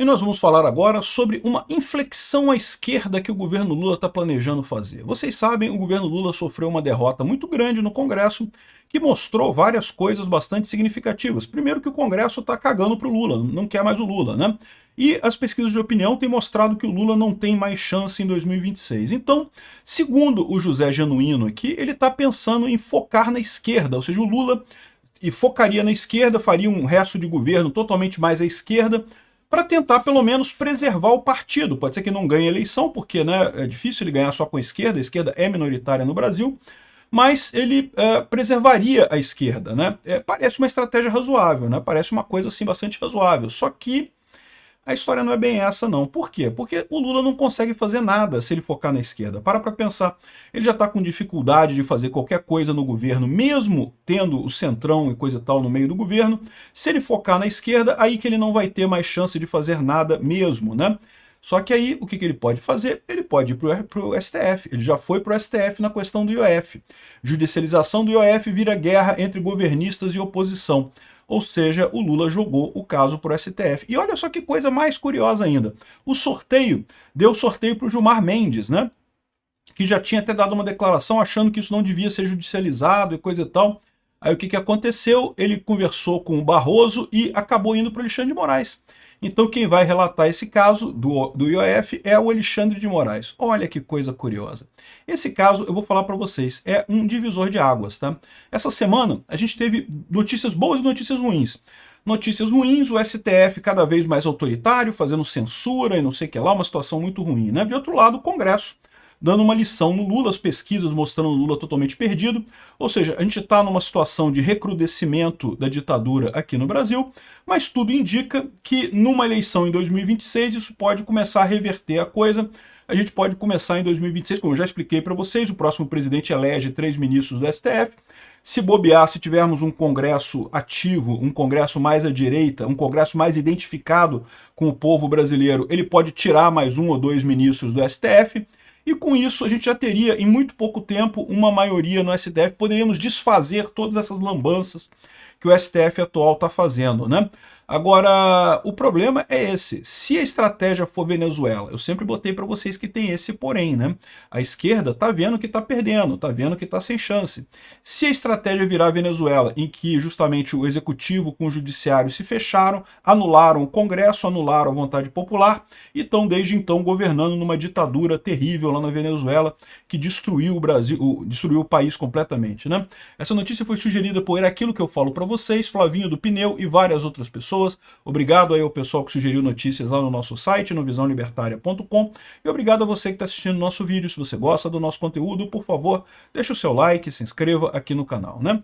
E nós vamos falar agora sobre uma inflexão à esquerda que o governo Lula está planejando fazer. Vocês sabem, o governo Lula sofreu uma derrota muito grande no Congresso, que mostrou várias coisas bastante significativas. Primeiro que o Congresso está cagando para o Lula, não quer mais o Lula, né? E as pesquisas de opinião têm mostrado que o Lula não tem mais chance em 2026. Então, segundo o José Genuíno aqui, ele está pensando em focar na esquerda, ou seja, o Lula focaria na esquerda, faria um resto de governo totalmente mais à esquerda, para tentar pelo menos preservar o partido. Pode ser que não ganhe a eleição, porque né, é difícil ele ganhar só com a esquerda é minoritária no Brasil, mas ele preservaria a esquerda. Né? Parece uma estratégia razoável, né? Parece uma coisa assim bastante razoável, só que a história não é bem essa não. Por quê? Porque o Lula não consegue fazer nada se ele focar na esquerda. Para pensar. Ele já está com dificuldade de fazer qualquer coisa no governo, mesmo tendo o centrão e coisa e tal no meio do governo. Se ele focar na esquerda, aí que ele não vai ter mais chance de fazer nada mesmo, né? Só que aí, o que ele pode fazer? Ele pode ir para o STF. Ele já foi para o STF na questão do IOF. Judicialização do IOF vira guerra entre governistas e oposição. Ou seja, o Lula jogou o caso para o STF. E olha só que coisa mais curiosa ainda. O sorteio, deu sorteio para o Gilmar Mendes, né? Que já tinha até dado uma declaração achando que isso não devia ser judicializado e coisa e tal. Aí o que aconteceu? Ele conversou com o Barroso e acabou indo para o Alexandre de Moraes. Então quem vai relatar esse caso do IOF é o Alexandre de Moraes. Olha que coisa curiosa. Esse caso, eu vou falar para vocês, é um divisor de águas, tá? Essa semana a gente teve notícias boas e notícias ruins. Notícias ruins, o STF cada vez mais autoritário, fazendo censura e não sei o que lá, uma situação muito ruim, né? De outro lado, o Congresso dando uma lição no Lula, as pesquisas mostrando o Lula totalmente perdido, ou seja, a gente está numa situação de recrudescimento da ditadura aqui no Brasil, mas tudo indica que numa eleição em 2026 isso pode começar a reverter a coisa. A gente pode começar em 2026, como eu já expliquei para vocês, o próximo presidente elege 3 ministros do STF, se bobear, se tivermos um Congresso ativo, um Congresso mais à direita, um Congresso mais identificado com o povo brasileiro, ele pode tirar mais 1 ou 2 ministros do STF, e com isso a gente já teria em muito pouco tempo uma maioria no STF, poderíamos desfazer todas essas lambanças que o STF atual está fazendo, né? Agora, o problema é esse. Se a estratégia for Venezuela, eu sempre botei para vocês que tem esse porém, né? A esquerda tá vendo que tá perdendo, tá vendo que tá sem chance. Se a estratégia virar Venezuela, em que justamente o executivo com o judiciário se fecharam, anularam o Congresso, anularam a vontade popular, e estão desde então governando numa ditadura terrível lá na Venezuela, que destruiu o Brasil, destruiu o país completamente, né? Essa notícia foi sugerida por aquilo que eu falo para vocês, Flavinho do Pneu e várias outras pessoas. Obrigado aí ao pessoal que sugeriu notícias lá no nosso site, no visãolibertaria.com, e obrigado a você que está assistindo o nosso vídeo. Se você gosta do nosso conteúdo, por favor, deixe o seu like, se inscreva aqui no canal, né?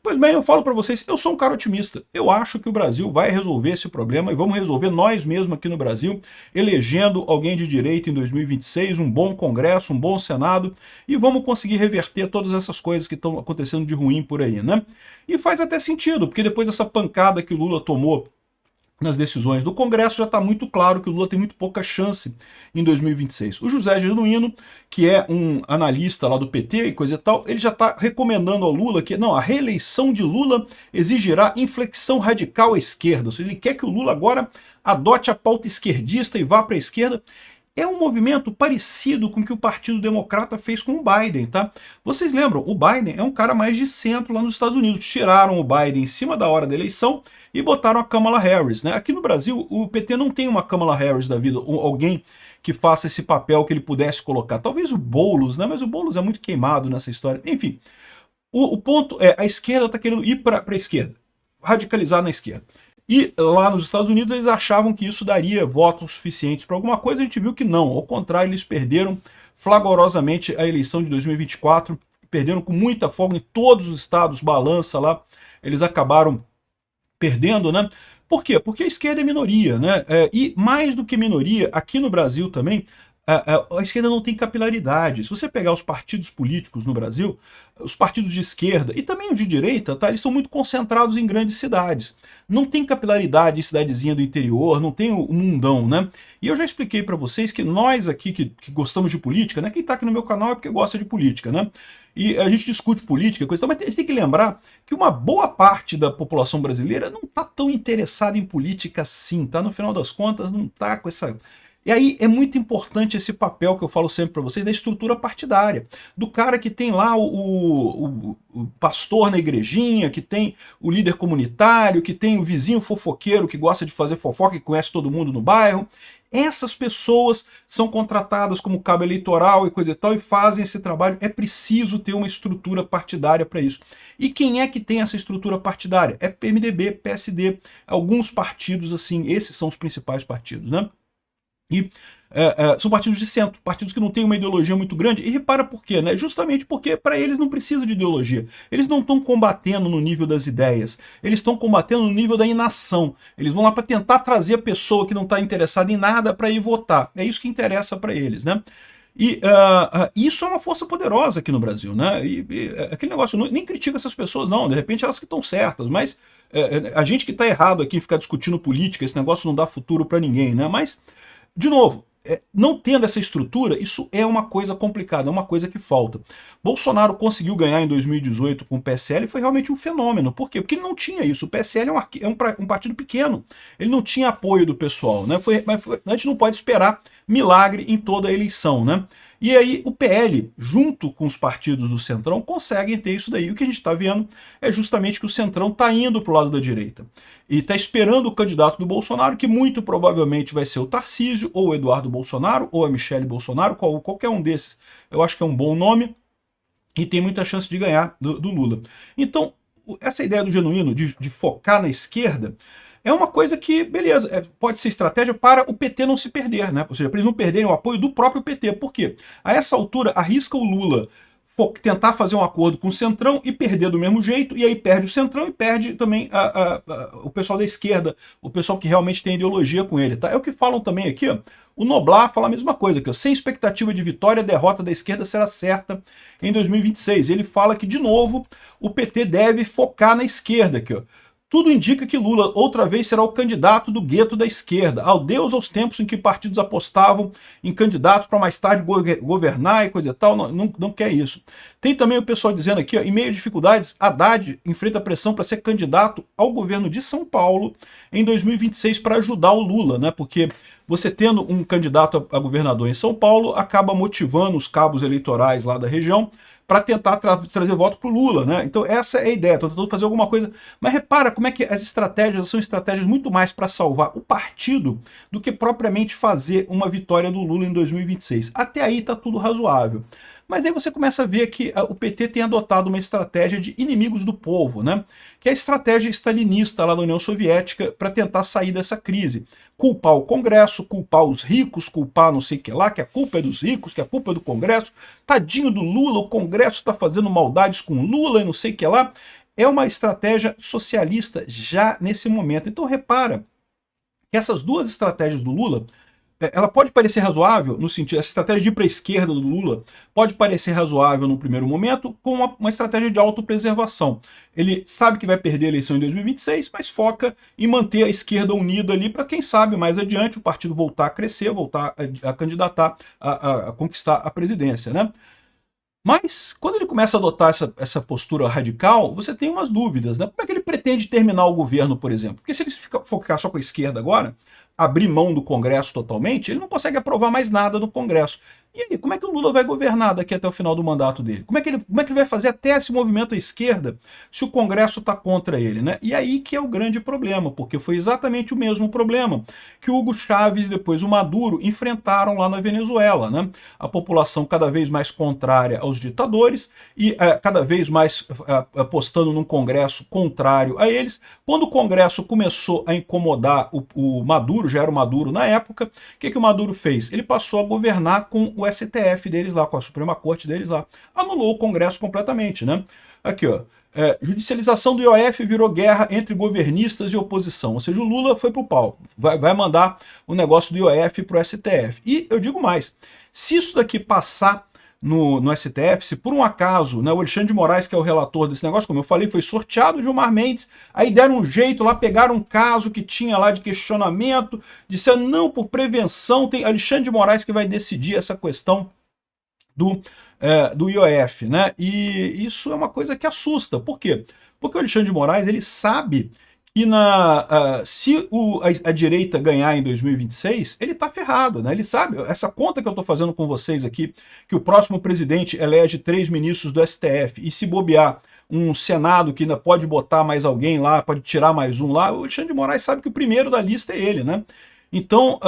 Pois bem, eu falo para vocês, eu sou um cara otimista. Eu acho que o Brasil vai resolver esse problema e vamos resolver nós mesmos aqui no Brasil, elegendo alguém de direita em 2026, um bom Congresso, um bom Senado, e vamos conseguir reverter todas essas coisas que estão acontecendo de ruim por aí, né? E faz até sentido, porque depois dessa pancada que o Lula tomou nas decisões do Congresso, já está muito claro que o Lula tem muito pouca chance em 2026. O José Genuíno, que é um analista lá do PT e coisa e tal, ele já está recomendando ao Lula que não, a reeleição de Lula exigirá inflexão radical à esquerda. Ou seja, ele quer que o Lula agora adote a pauta esquerdista e vá para a esquerda. É um movimento parecido com o que o Partido Democrata fez com o Biden, tá? Vocês lembram, o Biden é um cara mais de centro lá nos Estados Unidos. Tiraram o Biden em cima da hora da eleição e botaram a Kamala Harris, né? Aqui no Brasil, o PT não tem uma Kamala Harris da vida, ou alguém que faça esse papel que ele pudesse colocar. Talvez o Boulos, né? Mas o Boulos é muito queimado nessa história. Enfim, o ponto é, a esquerda está querendo ir para a esquerda, radicalizar na esquerda. E lá nos Estados Unidos eles achavam que isso daria votos suficientes para alguma coisa, a gente viu que não, ao contrário, eles perderam flagrosamente a eleição de 2024, perderam com muita folga em todos os estados, balança lá, eles acabaram perdendo, né? Por quê? Porque a esquerda é minoria, né? E mais do que minoria, aqui no Brasil também, a esquerda não tem capilaridade. Se você pegar os partidos políticos no Brasil, os partidos de esquerda e também os de direita, tá, eles são muito concentrados em grandes cidades. não tem capilaridade em cidadezinha do interior, não tem o mundão, né? E eu já expliquei para vocês que nós aqui que gostamos de política, né? Quem está aqui no meu canal é porque gosta de política, né? E a gente discute política, coisa, mas a gente tem que lembrar que uma boa parte da população brasileira não está tão interessada em política assim, tá? No final das contas, não está com essa... E aí é muito importante esse papel que eu falo sempre para vocês, da estrutura partidária. Do cara que tem lá o pastor na igrejinha, que tem o líder comunitário, que tem o vizinho fofoqueiro que gosta de fazer fofoca e conhece todo mundo no bairro. Essas pessoas são contratadas como cabo eleitoral e coisa e tal e fazem esse trabalho. É preciso ter uma estrutura partidária para isso. E quem é que tem essa estrutura partidária? É PMDB, PSD, alguns partidos assim, esses são os principais partidos, né? E são partidos de centro, partidos que não têm uma ideologia muito grande. E repara por quê, né? Justamente porque para eles não precisa de ideologia. Eles não estão combatendo no nível das ideias, eles estão combatendo no nível da inação. Eles vão lá para tentar trazer a pessoa que não está interessada em nada para ir votar. É isso que interessa para eles, né? E isso é uma força poderosa aqui no Brasil, né? Aquele negócio, nem critica essas pessoas, não. De repente elas que estão certas, mas a gente que está errado aqui em ficar discutindo política, esse negócio não dá futuro para ninguém, né? Mas de novo, não tendo essa estrutura, isso é uma coisa complicada, é uma coisa que falta. Bolsonaro conseguiu ganhar em 2018 com o PSL e foi realmente um fenômeno. Por quê? Porque ele não tinha isso. O PSL é um partido pequeno. Ele não tinha apoio do pessoal, né? A gente não pode esperar milagre em toda a eleição, né? E aí o PL, junto com os partidos do Centrão, conseguem ter isso daí. O que a gente está vendo é justamente que o Centrão está indo para o lado da direita. E está esperando o candidato do Bolsonaro, que muito provavelmente vai ser o Tarcísio, ou o Eduardo Bolsonaro, ou a Michele Bolsonaro, qualquer um desses. Eu acho que é um bom nome e tem muita chance de ganhar do Lula. Então, essa ideia do Genuíno de focar na esquerda é uma coisa que, beleza, pode ser estratégia para o PT não se perder, né? Ou seja, para eles não perderem o apoio do próprio PT. Por quê? A essa altura, arrisca o Lula tentar fazer um acordo com o Centrão e perder do mesmo jeito, e aí perde o Centrão e perde também o pessoal da esquerda, o pessoal que realmente tem ideologia com ele, tá? É o que falam também aqui, ó. O Noblar fala a mesma coisa, que ó, sem expectativa de vitória, a derrota da esquerda será certa em 2026. Ele fala que, de novo, o PT deve focar na esquerda, aqui, ó. Tudo indica que Lula outra vez será o candidato do gueto da esquerda. Adeus aos tempos em que partidos apostavam em candidatos para mais tarde governar e coisa e tal. Não quer isso. Tem também o pessoal dizendo aqui, ó, em meio a dificuldades, Haddad enfrenta pressão para ser candidato ao governo de São Paulo em 2026 para ajudar o Lula, né? Porque você tendo um candidato a governador em São Paulo acaba motivando os cabos eleitorais lá da região para tentar trazer voto para o Lula, né? Então essa é a ideia, estou tentando fazer alguma coisa. Mas repara como é que as estratégias são estratégias muito mais para salvar o partido do que propriamente fazer uma vitória do Lula em 2026. Até aí está tudo razoável. Mas aí você começa a ver que o PT tem adotado uma estratégia de inimigos do povo, né? Que é a estratégia stalinista lá da União Soviética para tentar sair dessa crise. Culpar o Congresso, culpar os ricos, culpar não sei o que lá, que a culpa é dos ricos, que a culpa é do Congresso. Tadinho do Lula, o Congresso está fazendo maldades com o Lula e não sei o que lá. É uma estratégia socialista já nesse momento. Então repara que essas duas estratégias do Lula, ela pode parecer razoável, no sentido, essa estratégia de ir para a esquerda do Lula pode parecer razoável no primeiro momento, com uma estratégia de autopreservação. Ele sabe que vai perder a eleição em 2026, mas foca em manter a esquerda unida ali para, quem sabe, mais adiante o partido voltar a crescer, voltar a candidatar, a conquistar a presidência, né? Mas, quando ele começa a adotar essa postura radical, você tem umas dúvidas, né? Como é que ele pretende terminar o governo, por exemplo? Porque se ele focar só com a esquerda agora, abrir mão do Congresso totalmente, ele não consegue aprovar mais nada no Congresso. E aí, como é que o Lula vai governar daqui até o final do mandato dele? Como é que ele vai fazer até esse movimento à esquerda se o Congresso está contra ele, né? E aí que é o grande problema, porque foi exatamente o mesmo problema que o Hugo Chávez e depois o Maduro enfrentaram lá na Venezuela, né? A população cada vez mais contrária aos ditadores e cada vez mais apostando num Congresso contrário a eles. Quando o Congresso começou a incomodar o Maduro, já era o Maduro na época, o que o Maduro fez? Ele passou a governar com o STF deles lá, com a Suprema Corte deles lá. Anulou o Congresso completamente, né? Aqui, ó. Judicialização do IOF virou guerra entre governistas e oposição. Ou seja, o Lula foi pro pau. Vai mandar o negócio do IOF pro STF. E eu digo mais, se isso daqui passar no STF, se por um acaso, né, o Alexandre de Moraes, que é o relator desse negócio, como eu falei, foi sorteado o Gilmar Mendes, aí deram um jeito lá, pegaram um caso que tinha lá de questionamento, disseram, não, por prevenção, tem Alexandre de Moraes que vai decidir essa questão do IOF, né? E isso é uma coisa que assusta. Por quê? Porque o Alexandre de Moraes, ele sabe que se a direita ganhar em 2026, ele está ferrado, né? Ele sabe, essa conta que eu estou fazendo com vocês aqui, que o próximo presidente elege 3 ministros do STF, e se bobear um Senado que ainda pode botar mais alguém lá, pode tirar mais um lá, o Alexandre de Moraes sabe que o primeiro da lista é ele, né? Então,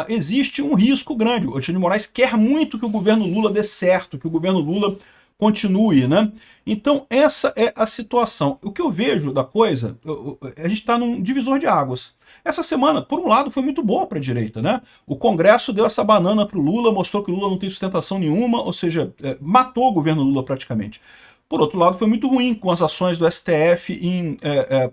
existe um risco grande. O Alexandre de Moraes quer muito que o governo Lula dê certo, que o governo Lula continue, né? Então, essa é a situação. O que eu vejo da coisa, a gente está num divisor de águas. Essa semana, por um lado, foi muito boa para a direita, né? O Congresso deu essa banana para o Lula, mostrou que o Lula não tem sustentação nenhuma, ou seja, matou o governo Lula praticamente. Por outro lado, foi muito ruim com as ações do STF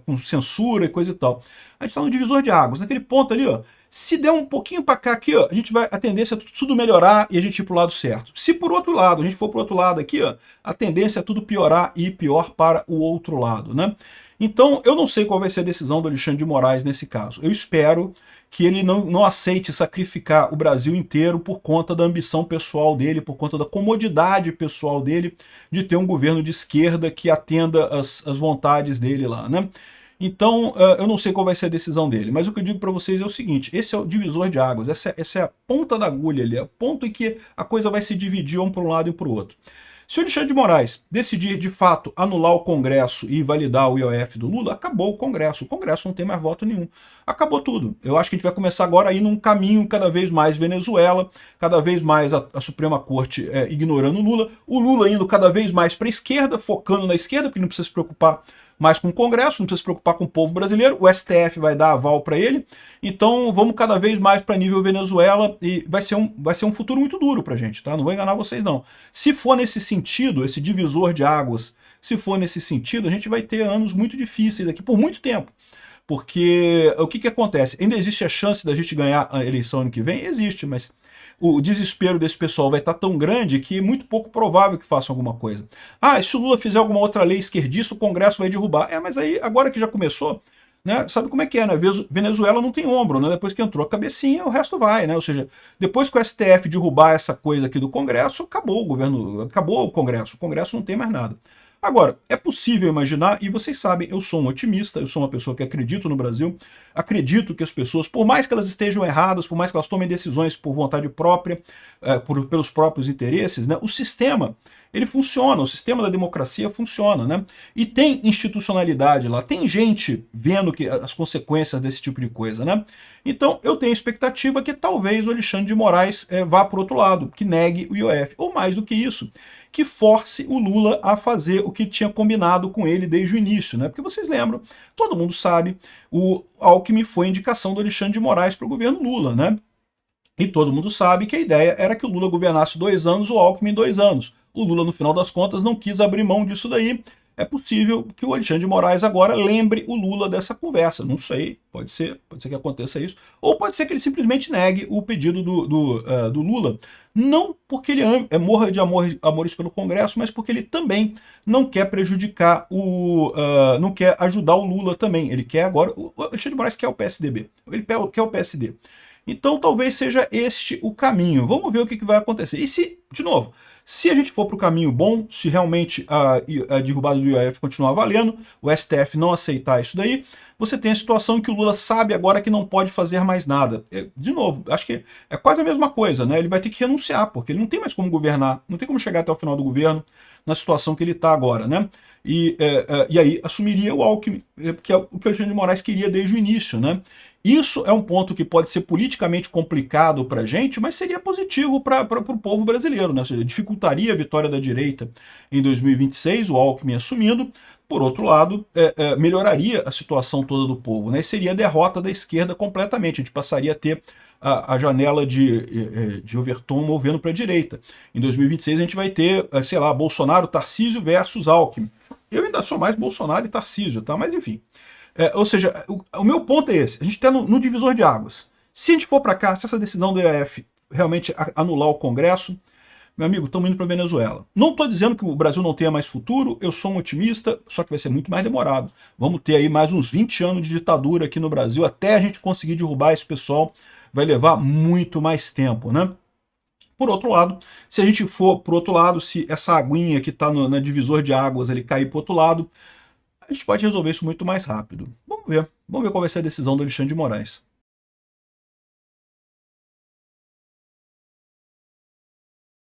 com censura e coisa e tal. A gente está no divisor de águas, naquele ponto ali, ó. Se der um pouquinho para cá aqui, ó, a tendência é tudo melhorar e a gente ir para o lado certo. Se por outro lado, a gente for para o outro lado aqui, ó, a tendência é tudo piorar e ir pior para o outro lado, né? Então, eu não sei qual vai ser a decisão do Alexandre de Moraes nesse caso. Eu espero que ele não aceite sacrificar o Brasil inteiro por conta da ambição pessoal dele, por conta da comodidade pessoal dele de ter um governo de esquerda que atenda as vontades dele lá, né? Então, eu não sei qual vai ser a decisão dele, mas o que eu digo para vocês é o seguinte, esse é o divisor de águas, essa é a ponta da agulha ali, é o ponto em que a coisa vai se dividir um para um lado e para o outro. Se o Alexandre de Moraes decidir, de fato, anular o Congresso e validar o IOF do Lula, acabou o Congresso não tem mais voto nenhum. Acabou tudo. Eu acho que a gente vai começar agora a ir num caminho cada vez mais Venezuela, cada vez mais a Suprema Corte ignorando o Lula indo cada vez mais para a esquerda, focando na esquerda, porque não precisa se preocupar mais com o Congresso, não precisa se preocupar com o povo brasileiro, o STF vai dar aval para ele, então vamos cada vez mais para nível Venezuela e vai ser um futuro muito duro para a gente, tá? Não vou enganar vocês não. Se for nesse sentido, esse divisor de águas, se for nesse sentido, a gente vai ter anos muito difíceis aqui por muito tempo. Porque o que acontece? Ainda existe a chance da gente ganhar a eleição ano que vem? Existe, mas o desespero desse pessoal vai estar tão grande que é muito pouco provável que façam alguma coisa. Ah, e se o Lula fizer alguma outra lei esquerdista, o Congresso vai derrubar. Mas aí, agora que já começou, né, sabe como é que é, né? Venezuela não tem ombro, né? Depois que entrou a cabecinha, o resto vai, né? Ou seja, depois que o STF derrubar essa coisa aqui do Congresso, acabou o governo, acabou o Congresso não tem mais nada. Agora, é possível imaginar, e vocês sabem, eu sou um otimista, eu sou uma pessoa que acredito no Brasil, acredito que as pessoas, por mais que elas estejam erradas, por mais que elas tomem decisões por vontade própria, pelos próprios interesses, né, o sistema, ele funciona, o sistema da democracia funciona, né? E tem institucionalidade lá, tem gente vendo as consequências desse tipo de coisa, né? Então, eu tenho expectativa que talvez o Alexandre de Moraes vá para o outro lado, que negue o IOF, ou mais do que isso, que force o Lula a fazer o que tinha combinado com ele desde o início, né? Porque vocês lembram, todo mundo sabe, o Alckmin foi indicação do Alexandre de Moraes para o governo Lula, né? E todo mundo sabe que a ideia era que o Lula governasse 2 anos, o Alckmin 2 anos. O Lula, no final das contas, não quis abrir mão disso daí. É possível que o Alexandre de Moraes agora lembre o Lula dessa conversa. Não sei, pode ser que aconteça isso. Ou pode ser que ele simplesmente negue o pedido do Lula. Não porque ele morra de amores pelo Congresso, mas porque ele também não quer prejudicar não quer ajudar o Lula também. Ele quer agora... O Alexandre de Moraes quer o PSDB. Ele quer o PSD. Então talvez seja este o caminho. Vamos ver o que vai acontecer. E se, de novo, se a gente for para o caminho bom, se realmente a derrubada do IOF continuar valendo, o STF não aceitar isso daí, você tem a situação em que o Lula sabe agora que não pode fazer mais nada. De novo, acho que é quase a mesma coisa, né? Ele vai ter que renunciar, porque ele não tem mais como governar, não tem como chegar até o final do governo na situação que ele está agora, né? E aí assumiria o Alckmin, que é o que o Alexandre de Moraes queria desde o início, né? Isso é um ponto que pode ser politicamente complicado para a gente, mas seria positivo para o povo brasileiro, né? Ou seja, dificultaria a vitória da direita em 2026, o Alckmin assumindo. Por outro lado, melhoraria a situação toda do povo, né? E seria a derrota da esquerda completamente. A gente passaria a ter a janela de Overton movendo para a direita. Em 2026 a gente vai ter, sei lá, Bolsonaro, Tarcísio versus Alckmin. Eu ainda sou mais Bolsonaro e Tarcísio, tá? Mas enfim. Ou seja, o meu ponto é esse. A gente está no divisor de águas. Se a gente for para cá, se essa decisão do IOF realmente anular o Congresso, Meu amigo, estamos indo para a Venezuela. Não estou dizendo que o Brasil não tenha mais futuro, eu sou um otimista, só que vai ser muito mais demorado. Vamos ter aí mais uns 20 anos de ditadura aqui no Brasil, até a gente conseguir derrubar esse pessoal, vai levar muito mais tempo, né? Por outro lado, se a gente for para o outro lado, se essa aguinha que está na divisor de águas ele cair para o outro lado, a gente pode resolver isso muito mais rápido. Vamos ver qual vai ser a decisão do Alexandre de Moraes.